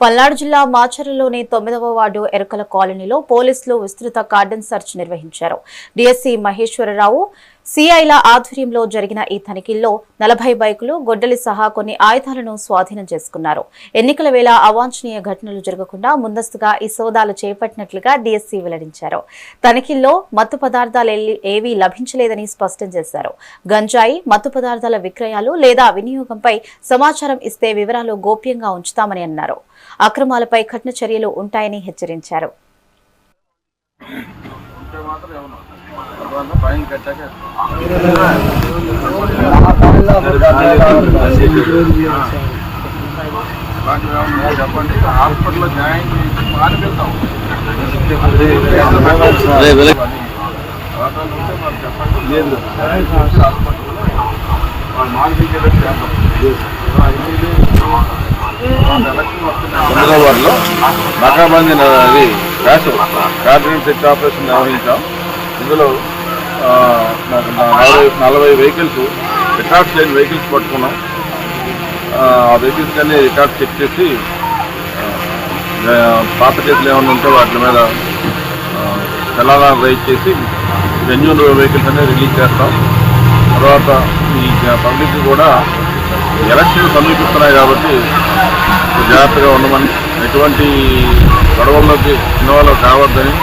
పల్నాడు జిల్లా మాచర్లలోని 9వ వార్డు ఎరుకల కాలనీలో పోలీసులు విస్తృత కార్డన్ సెర్చ్ నిర్వహించారు. డీఎస్సీ మహేశ్వరరావు సిఐల ఆధ్వర్యంలో జరిగిన ఈ తనిఖీల్లో 40 బైకులు, గొడ్డలి సహా కొన్ని ఆయుధాలను స్వాధీనం చేసుకున్నారు. ఎన్నికల వేళ అవాంఛనీయ ఘటనలు జరగకుండా ముందస్తుగా ఈ సోదాలు చేపట్టినట్లుగా డీఎస్సీ వెల్లడించారు. తనిఖీల్లో మత్తు పదార్థాలు ఏవీ లభించలేదని స్పష్టం చేశారు. గంజాయి, మత్తు పదార్థాల విక్రయాలు లేదా వినియోగంపై సమాచారం ఇస్తే వివరాలు గోప్యంగా ఉంచుతామని అన్నారు. అక్రమాలపై కఠిన చర్యలు ఉంటాయని హెచ్చరించారు. నాకాబందీ కార్డన్ సెర్చ్ ఆపరేషన్ నిర్వహించాం. ఇందులో మాకు 40 వెహికల్స్, రికార్డ్స్ లేని వెహికల్స్ పట్టుకున్నాం. ఆ వెహికల్స్ కానీ రికార్డ్స్ చెక్ చేసి పాత కేసులు ఏమైనా ఉంటే వాటి మీద చలానాలు రైజ్ చేసి జెన్యూన్ వెహికల్స్ అనేది రిలీజ్ చేస్తాం. తర్వాత ఈ పబ్లిక్ కూడా ఎలక్షన్లు సమీపిస్తున్నాయి కాబట్టి జాగ్రత్తగా ఉండమని, ఎటువంటి గొడవల్లోకి ఇన్వాల్వ్ కావద్దని